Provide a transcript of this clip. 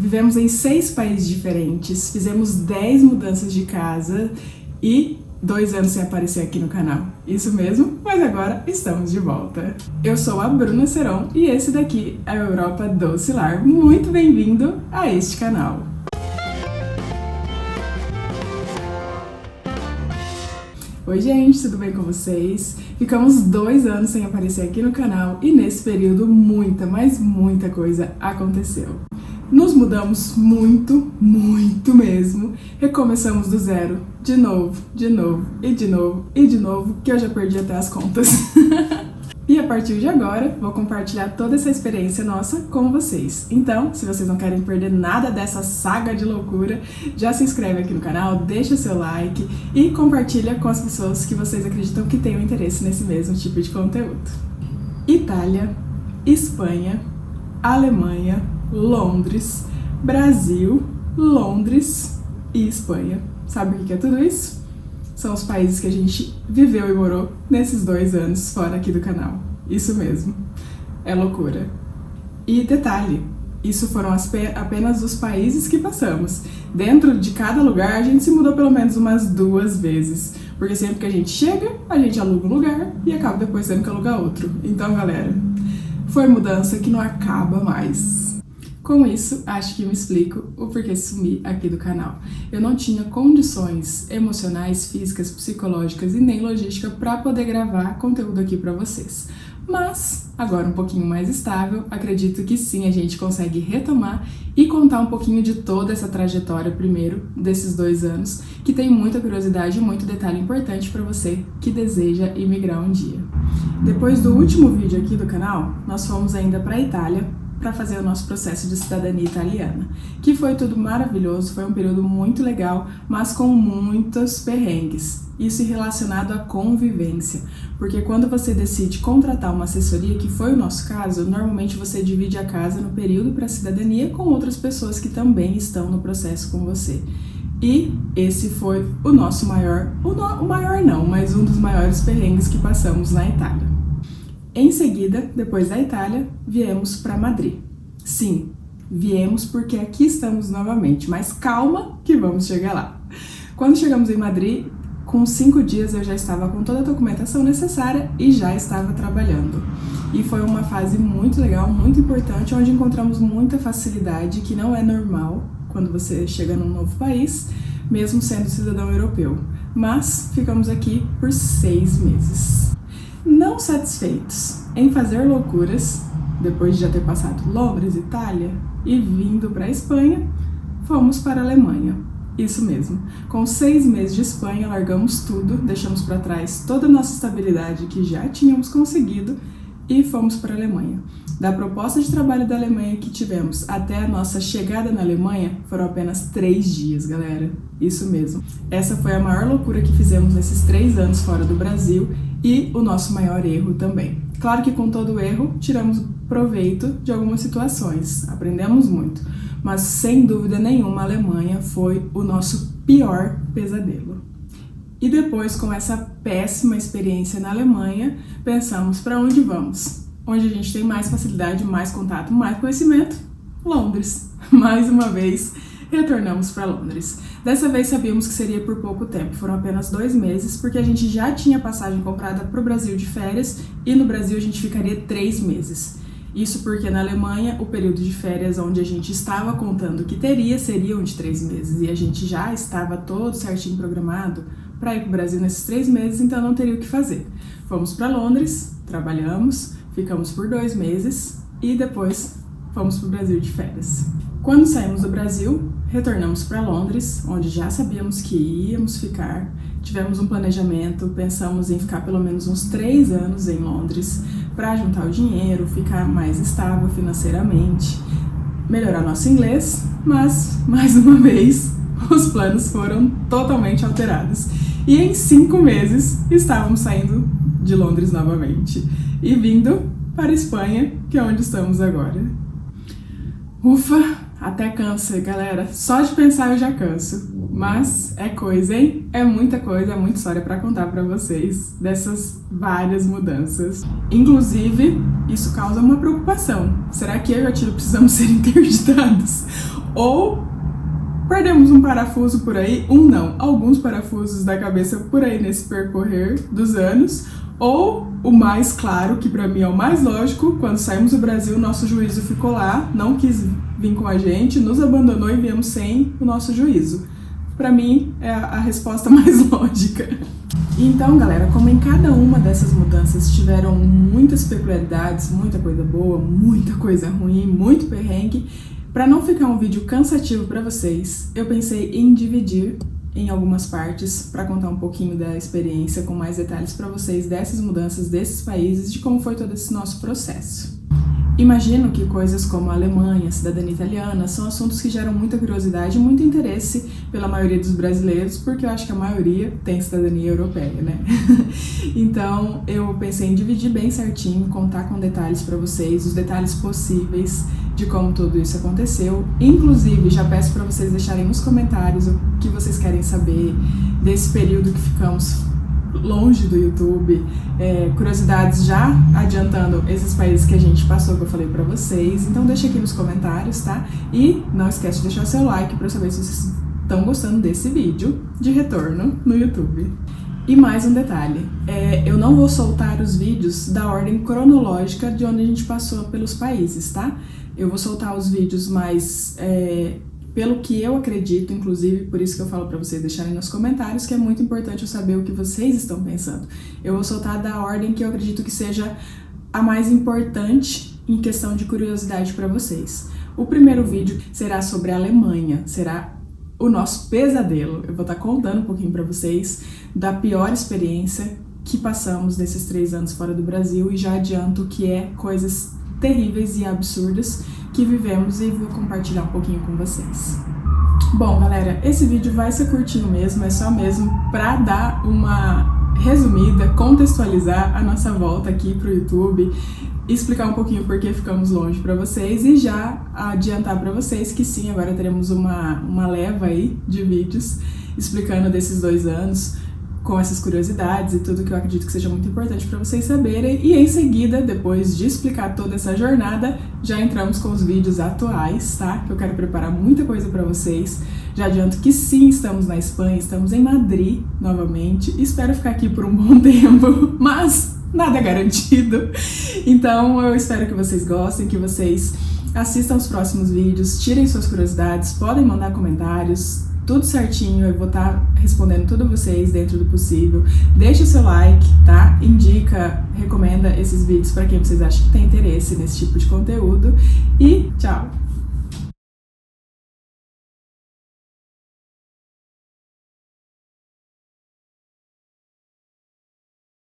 Vivemos em 6 países diferentes, fizemos 10 mudanças de casa e 2 anos sem aparecer aqui no canal. Isso mesmo, mas agora estamos de volta. Eu sou a Bruna Seron e esse daqui é a Europa Doce Lar. Muito bem-vindo a este canal. Oi gente, tudo bem com vocês? Ficamos 2 anos sem aparecer aqui no canal e nesse período muita, mas muita coisa aconteceu. Nos mudamos muito mesmo, recomeçamos do zero, de novo, que eu já perdi até as contas. E a partir de agora, vou compartilhar toda essa experiência nossa com vocês. Então, se vocês não querem perder nada dessa saga de loucura, já se inscreve aqui no canal, deixa seu like e compartilha com as pessoas que vocês acreditam que tenham interesse nesse mesmo tipo de conteúdo. Itália, Espanha, Alemanha, Londres, Brasil, Londres e Espanha. Sabe o que é tudo isso? São os países que a gente viveu e morou nesses 2 anos fora aqui do canal. Isso mesmo. É loucura. E detalhe, isso foram apenas os países que passamos. Dentro de cada lugar, a gente se mudou pelo menos umas 2 vezes. Porque sempre que a gente chega, a gente aluga um lugar e acaba depois tendo que alugar outro. Então, galera, foi mudança que não acaba mais. Com isso, acho que me explico o porquê sumi aqui do canal. Eu não tinha condições emocionais, físicas, psicológicas e nem logística para poder gravar conteúdo aqui para vocês. Mas, agora um pouquinho mais estável, acredito que sim, a gente consegue retomar e contar um pouquinho de toda essa trajetória primeiro, desses 2 anos, que tem muita curiosidade e muito detalhe importante para você que deseja imigrar um dia. Depois do último vídeo aqui do canal, nós fomos ainda para a Itália, para fazer o nosso processo de cidadania italiana, que foi tudo maravilhoso, foi um período muito legal, mas com muitos perrengues. Isso relacionado à convivência, porque quando você decide contratar uma assessoria, que foi o nosso caso, normalmente você divide a casa no período para a cidadania com outras pessoas que também estão no processo com você. E esse foi o nosso maior, o maior não, mas um dos maiores perrengues que passamos na Itália. Em seguida, depois da Itália, viemos para Madrid. Sim, viemos porque aqui estamos novamente, mas calma que vamos chegar lá. Quando chegamos em Madrid, com 5 dias eu já estava com toda a documentação necessária e já estava trabalhando. E foi uma fase muito legal, muito importante, onde encontramos muita facilidade, que não é normal quando você chega num novo país, mesmo sendo cidadão europeu. Mas ficamos aqui por 6 meses. Não satisfeitos em fazer loucuras, depois de já ter passado Londres, Itália e vindo para a Espanha, fomos para a Alemanha. Isso mesmo, com 6 meses de Espanha, largamos tudo, deixamos para trás toda a nossa estabilidade que já tínhamos conseguido e fomos para a Alemanha. Da proposta de trabalho da Alemanha que tivemos até a nossa chegada na Alemanha, foram apenas 3 dias, galera. Isso mesmo. Essa foi a maior loucura que fizemos nesses 3 anos fora do Brasil e o nosso maior erro também. Claro que com todo erro, tiramos proveito de algumas situações, aprendemos muito, mas sem dúvida nenhuma a Alemanha foi o nosso pior pesadelo. E depois, com essa péssima experiência na Alemanha, pensamos para onde vamos? Onde a gente tem mais facilidade, mais contato, mais conhecimento? Londres. Mais uma vez, retornamos para Londres. Dessa vez sabíamos que seria por pouco tempo, foram apenas 2 meses, porque a gente já tinha passagem comprada para o Brasil de férias e no Brasil a gente ficaria 3 meses. Isso porque na Alemanha o período de férias onde a gente estava contando que teria seriam de 3 meses e a gente já estava todo certinho programado para ir para o Brasil nesses 3 meses, então não teria o que fazer. Fomos para Londres, trabalhamos, ficamos por 2 meses e depois fomos para o Brasil de férias. Quando saímos do Brasil, retornamos para Londres, onde já sabíamos que íamos ficar. Tivemos um planejamento, pensamos em ficar pelo menos uns 3 anos em Londres para juntar o dinheiro, ficar mais estável financeiramente, melhorar nosso inglês, mas, mais uma vez, os planos foram totalmente alterados. E em 5 meses, estávamos saindo de Londres novamente e vindo para a Espanha, que é onde estamos agora. Ufa! Até cansa, galera. Só de pensar eu já canso. Mas é coisa, hein? É muita coisa, é muita história pra contar pra vocês dessas várias mudanças. Inclusive, isso causa uma preocupação. Será que eu e a Tiro precisamos ser interditados? ou perdemos um parafuso por aí, alguns parafusos da cabeça por aí nesse percorrer dos anos, ou o mais claro, que pra mim é o mais lógico, quando saímos do Brasil, nosso juízo ficou lá, não quis vir com a gente, nos abandonou e viemos sem o nosso juízo. Pra mim é a resposta mais lógica. Então, galera, como em cada uma dessas mudanças tiveram muitas peculiaridades, muita coisa boa, muita coisa ruim, muito perrengue, para não ficar um vídeo cansativo para vocês, eu pensei em dividir em algumas partes para contar um pouquinho da experiência com mais detalhes para vocês dessas mudanças desses países, de como foi todo esse nosso processo. Imagino que coisas como a Alemanha, a cidadania italiana, são assuntos que geram muita curiosidade e muito interesse pela maioria dos brasileiros, porque eu acho que a maioria tem cidadania europeia, né? Então, eu pensei em dividir bem certinho, contar com detalhes para vocês, os detalhes possíveis de como tudo isso aconteceu. Inclusive, já peço para vocês deixarem nos comentários o que vocês querem saber desse período que ficamos longe do YouTube, curiosidades já adiantando esses países que a gente passou, que eu falei pra vocês. Então deixa aqui nos comentários, tá? E não esquece de deixar seu like pra eu saber se vocês estão gostando desse vídeo de retorno no YouTube. E mais um detalhe, eu não vou soltar os vídeos da ordem cronológica de onde a gente passou pelos países, tá? Eu vou soltar os vídeos mais pelo que eu acredito, inclusive por isso que eu falo pra vocês deixarem nos comentários, que é muito importante eu saber o que vocês estão pensando. Eu vou soltar da ordem que eu acredito que seja a mais importante em questão de curiosidade pra vocês. O primeiro vídeo será sobre a Alemanha, será o nosso pesadelo. Eu vou estar contando um pouquinho pra vocês da pior experiência que passamos nesses 3 anos fora do Brasil, e já adianto que é coisas terríveis e absurdas que vivemos, e vou compartilhar um pouquinho com vocês. Bom, galera, esse vídeo vai ser curtinho mesmo, é só mesmo pra dar uma resumida, contextualizar a nossa volta aqui pro YouTube, explicar um pouquinho por que ficamos longe pra vocês e já adiantar pra vocês que sim, agora teremos uma leva aí de vídeos explicando desses 2 anos, com essas curiosidades e tudo que eu acredito que seja muito importante para vocês saberem. E em seguida, depois de explicar toda essa jornada, já entramos com os vídeos atuais, tá? Que eu quero preparar muita coisa para vocês. Já adianto que sim, estamos na Espanha, estamos em Madrid novamente. Espero ficar aqui por um bom tempo, mas nada é garantido. Então eu espero que vocês gostem, que vocês assistam os próximos vídeos, tirem suas curiosidades, podem mandar comentários, tudo certinho, eu vou estar respondendo tudo vocês dentro do possível. Deixa o seu like, tá? Indica, recomenda esses vídeos para quem vocês acham que tem interesse nesse tipo de conteúdo. E tchau!